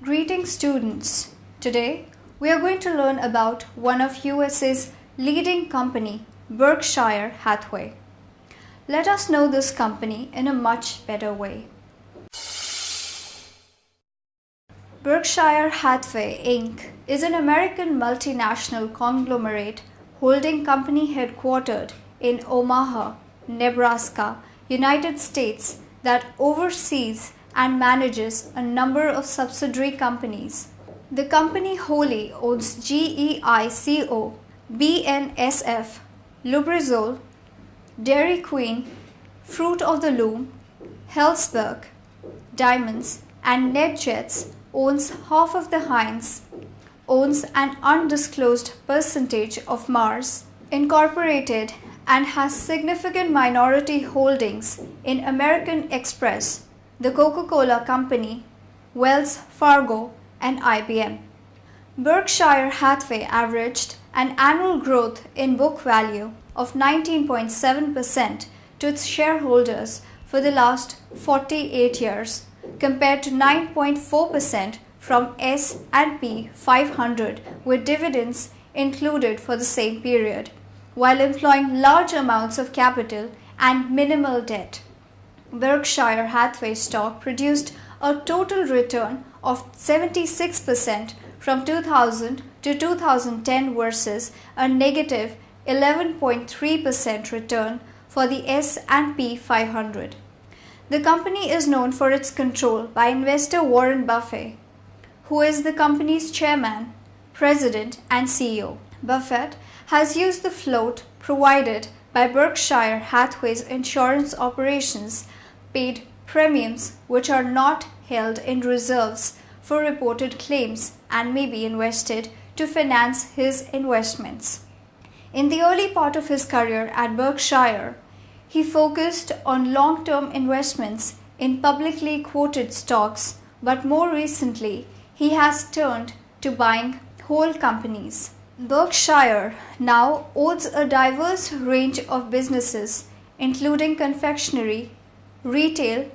Greetings students. Today we are going to learn about one of USA's leading company, Berkshire Hathway. Let us know this company in a much better way. Berkshire Hathway Inc. is an American multinational conglomerate holding company headquartered in Omaha, Nebraska, United States that oversees and manages a number of subsidiary companies. The company wholly owns GEICO, BNSF, Lubrizol, Dairy Queen, Fruit of the Loom, Hellsberg, Diamonds, and NetJets, owns half of the Heinz, owns an undisclosed percentage of Mars Incorporated, and has significant minority holdings in American Express, the Coca-Cola Company, Wells Fargo, and IBM. Berkshire Hathway averaged an annual growth in book value of 19.7% to its shareholders for the last 48 years, compared to 9.4% from S&P 500 with dividends included for the same period, while employing large amounts of capital and minimal debt. Berkshire Hathway stock produced a total return of 76% from 2000 to 2010 versus a negative 11.3% return for the S&P 500. The company is known for its control by investor Warren Buffett, who is the company's chairman, president, and CEO. Buffett has used the float provided by Berkshire Hathway's insurance operations, paid premiums which are not held in reserves for reported claims and may be invested to finance his investments. In the early part of his career at Berkshire, he focused on long-term investments in publicly quoted stocks, but more recently, he has turned to buying whole companies. Berkshire now owns a diverse range of businesses, including confectionery, retail,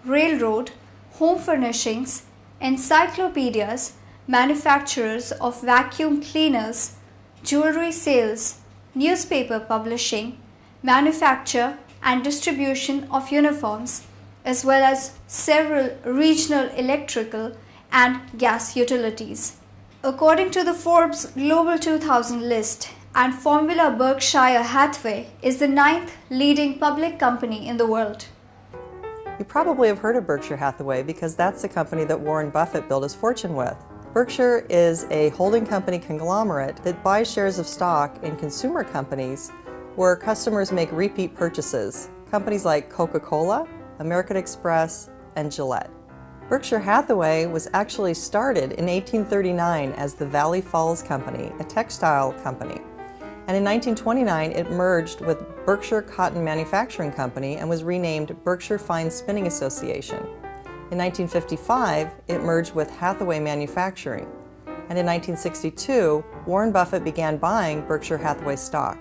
railroad, home furnishings, encyclopedias, manufacturers of vacuum cleaners, jewelry sales, newspaper publishing, manufacture and distribution of uniforms, as well as several regional electrical and gas utilities. According to the Forbes Global 2000 list, and Formula, Berkshire Hathway is the 9th leading public company in the world. You probably have heard of Berkshire Hathaway because that's the company that Warren Buffett built his fortune with. Berkshire is a holding company conglomerate that buys shares of stock in consumer companies where customers make repeat purchases, companies like Coca-Cola, American Express, and Gillette. Berkshire Hathaway was actually started in 1839 as the Valley Falls Company, a textile company. And in 1929 it merged with Berkshire Cotton Manufacturing Company and was renamed Berkshire Fine Spinning Association. In 1955 it merged with Hathaway Manufacturing. And in 1962 Warren Buffett began buying Berkshire Hathaway stock.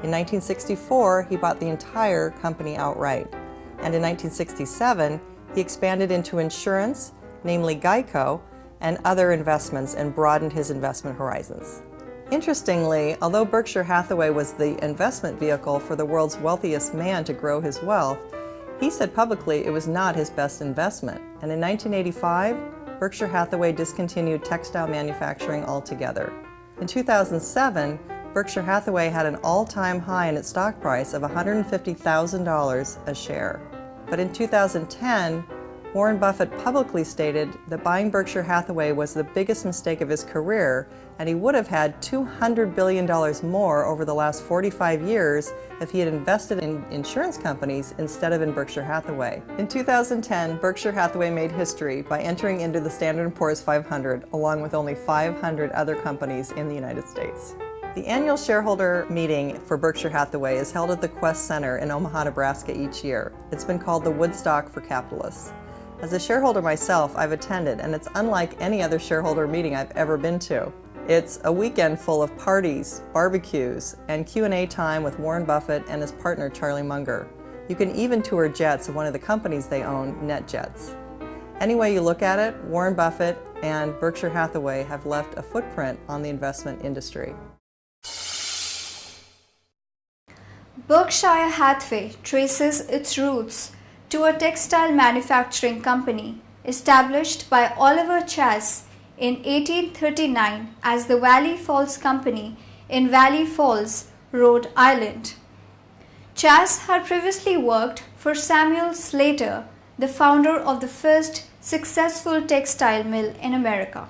In 1964, he bought the entire company outright, and in 1967, he expanded into insurance, namely Geico, and other investments and broadened his investment horizons. Interestingly, although Berkshire Hathaway was the investment vehicle for the world's wealthiest man to grow his wealth, he said publicly it was not his best investment, and in 1985, Berkshire Hathaway discontinued textile manufacturing altogether. In 2007, Berkshire Hathaway had an all-time high in its stock price of $150,000 a share. But in 2010, Warren Buffett publicly stated that buying Berkshire Hathaway was the biggest mistake of his career, and he would have had $200 billion more over the last 45 years if he had invested in insurance companies instead of in Berkshire Hathaway. In 2010, Berkshire Hathaway made history by entering into the Standard & Poor's 500 along with only 500 other companies in the United States. The annual shareholder meeting for Berkshire Hathaway is held at the Quest Center in Omaha, Nebraska each year. It's been called the Woodstock for Capitalists. As a shareholder myself, I've attended, and it's unlike any other shareholder meeting I've ever been to. It's a weekend full of parties, barbecues, and Q&A time with Warren Buffett and his partner Charlie Munger. You can even tour jets of one of the companies they own, NetJets. Any way you look at it, Warren Buffett and Berkshire Hathaway have left a footprint on the investment industry. Berkshire Hathaway traces its roots to a textile manufacturing company established by Oliver Chas in 1839 as the Valley Falls Company in Valley Falls, Rhode Island. Chas had previously worked for Samuel Slater, the founder of the first successful textile mill in America.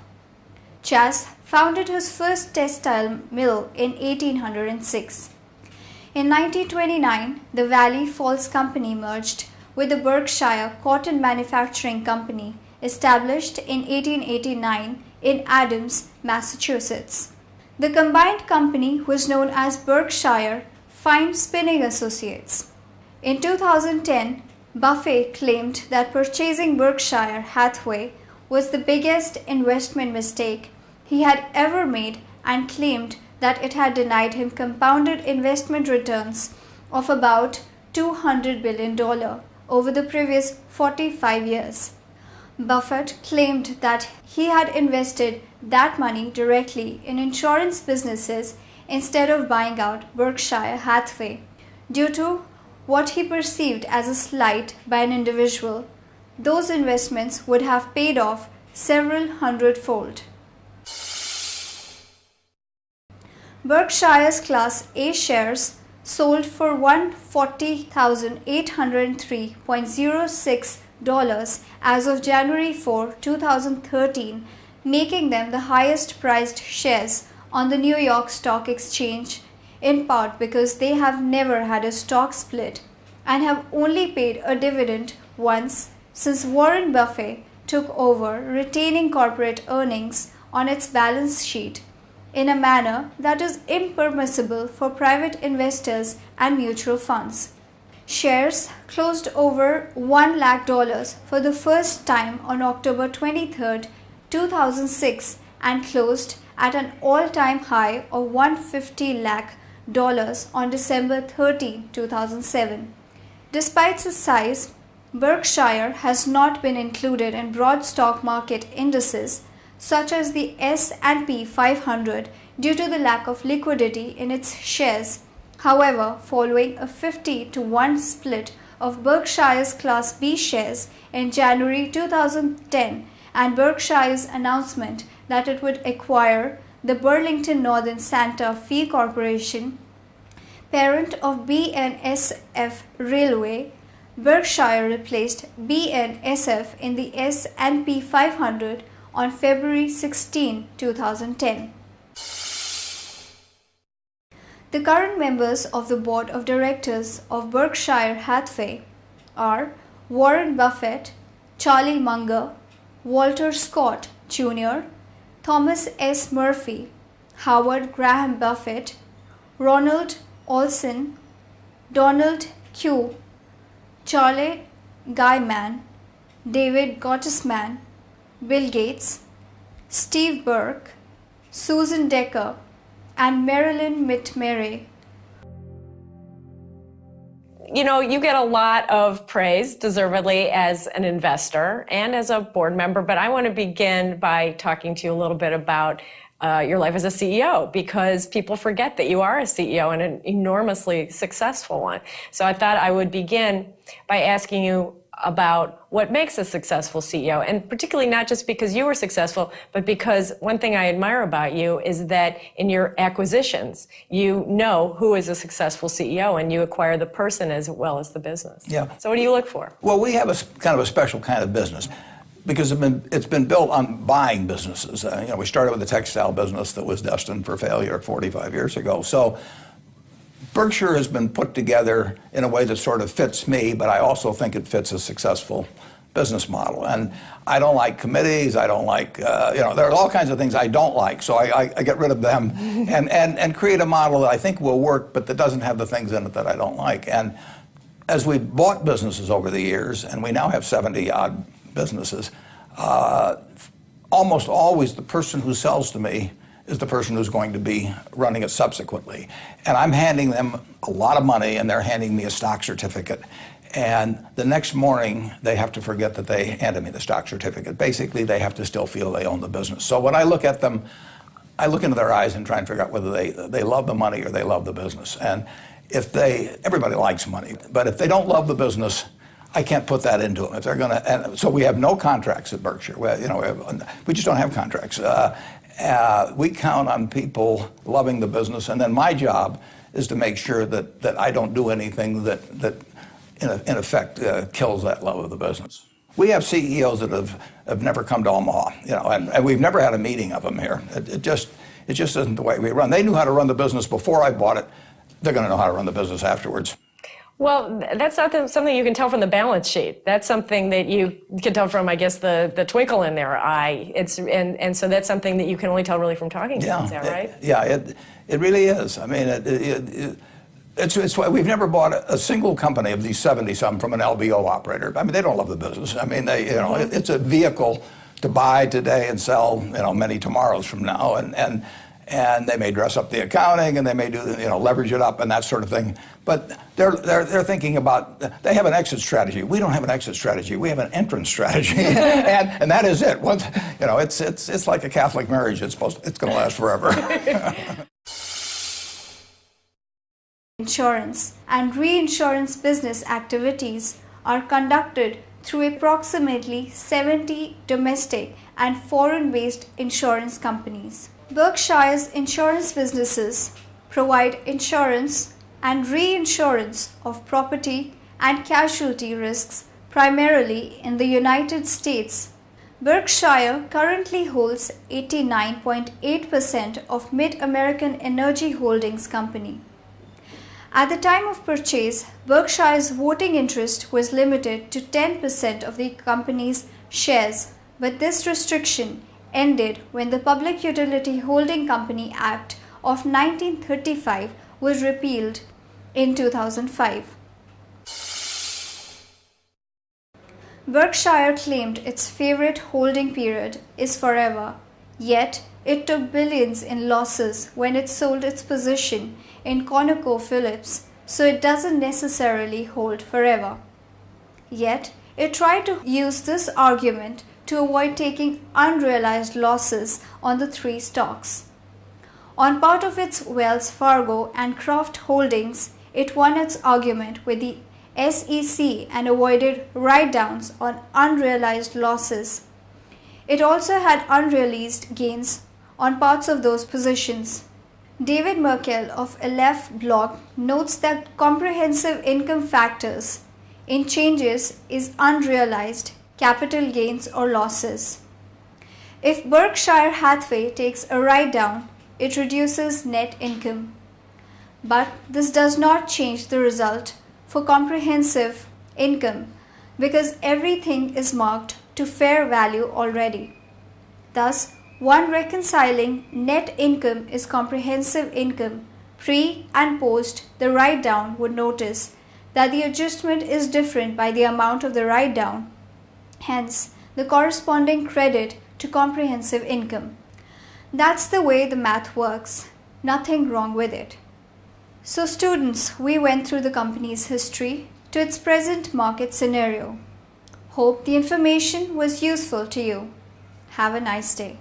Chas founded his first textile mill in 1806. In 1929, the Valley Falls Company merged with the Berkshire Cotton Manufacturing Company, established in 1889 in Adams, Massachusetts. The combined company was known as Berkshire Fine Spinning Associates. In 2010, Buffett claimed that purchasing Berkshire Hathaway was the biggest investment mistake he had ever made and claimed that it had denied him compounded investment returns of about $200 billion over the previous 45 years. Buffett claimed that he had invested that money directly in insurance businesses instead of buying out Berkshire Hathaway due to what he perceived as a slight by an individual. Those investments would have paid off several hundredfold. Berkshire's Class A shares sold for $140,803.06 as of January 4, 2013, making them the highest priced shares on the New York Stock Exchange, in part because they have never had a stock split and have only paid a dividend once since Warren Buffett took over, retaining corporate earnings on its balance sheet in a manner that is impermissible for private investors and mutual funds. Shares closed over $1 lakh for the first time on October 23, 2006 and closed at an all-time high of $150 lakh on December 13, 2007. Despite its size, Berkshire has not been included in broad stock market indices such as the S&P 500 due to the lack of liquidity in its shares. However, following a 50-to-1 split of Berkshire's Class B shares in January 2010 and Berkshire's announcement that it would acquire the Burlington Northern Santa Fe Corporation, parent of BNSF Railway, Berkshire replaced BNSF in the S&P 500 on February 16, 2010. The current members of the board of directors of Berkshire Hathaway are Warren Buffett, Charlie Munger, Walter Scott Jr., Thomas S. Murphy, Howard Graham Buffett, Ronald Olson, Donald Q. Charlie Guyman, David Gottesman, Bill Gates, Steve Burke, Susan Decker, and Marilyn McMurray. You know, you get a lot of praise, deservedly, as an investor and as a board member, but I want to begin by talking to you a little bit about your life as a CEO, because people forget that you are a CEO and an enormously successful one. So I thought I would begin by asking you about what makes a successful CEO, and particularly not just because you were successful, but because one thing I admire about you is that in your acquisitions, you know who is a successful CEO and you acquire the person as well as the business. Yeah. So what do you look for? Well, we have a kind of a special kind of business because it's been built on buying businesses. We started with a textile business that was destined for failure 45 years ago. So Berkshire has been put together in a way that sort of fits me, but I also think it fits a successful business model. And I don't like committees. I don't like, there are all kinds of things I don't like. So I get rid of them and create a model that I think will work, but that doesn't have the things in it that I don't like. And as we bought businesses over the years, and we now have 70-odd businesses, almost always the person who sells to me is the person who's going to be running it subsequently. And I'm handing them a lot of money, and they're handing me a stock certificate. And the next morning, they have to forget that they handed me the stock certificate. Basically, they have to still feel they own the business. So when I look at them, I look into their eyes and try and figure out whether they love the money or they love the business. And if everybody likes money, but if they don't love the business, I can't put that into them. If they're going to, and so we have no contracts at Berkshire. We just don't have contracts. We count on people loving the business, and then my job is to make sure that I don't do anything that in effect kills that love of the business. We have CEOs that have never come to Omaha, and we've never had a meeting of them here. It just isn't the way we run. They knew how to run the business before I bought it. They're going to know how to run the business afterwards. Well, that's not something you can tell from the balance sheet. That's something that you can tell from, I guess, the twinkle in their eye. And so that's something that you can only tell really from talking to them. Is that right? It really is. I mean, it's why we've never bought a single company of these 70-some from an LBO operator. I mean, they don't love the business. I mean, it's a vehicle to buy today and sell, many tomorrows from now. And they may dress up the accounting, and they may do, leverage it up and that sort of thing. But they're thinking about, they have an exit strategy. We don't have an exit strategy. We have an entrance strategy, and that is it. Once, it's like a Catholic marriage. It's going to last forever. Insurance and reinsurance business activities are conducted through approximately 70 domestic and foreign-based insurance companies. Berkshire's insurance businesses provide insurance and reinsurance of property and casualty risks primarily in the United States. Berkshire currently holds 89.8% of Mid-American Energy Holdings Company. At the time of purchase, Berkshire's voting interest was limited to 10% of the company's shares, but this restriction ended when the Public Utility Holding Company Act of 1935 was repealed in 2005. Berkshire claimed its favorite holding period is forever, yet it took billions in losses when it sold its position in ConocoPhillips, so it doesn't necessarily hold forever. Yet, it tried to use this argument to avoid taking unrealized losses on the three stocks. On part of its Wells Fargo and Kraft holdings, it won its argument with the SEC and avoided write-downs on unrealized losses. It also had unrealized gains on parts of those positions. David Merkel of Aleph blog notes that comprehensive income factors in changes is unrealized capital gains or losses. If Berkshire Hathway takes a write-down, it reduces net income. But this does not change the result for comprehensive income because everything is marked to fair value already. Thus, one reconciling net income is comprehensive income pre and post the write-down would notice that the adjustment is different by the amount of the write-down, hence the corresponding credit to comprehensive income. That's the way the math works. Nothing wrong with it. So students, we went through the company's history to its present market scenario. Hope the information was useful to you. Have a nice day.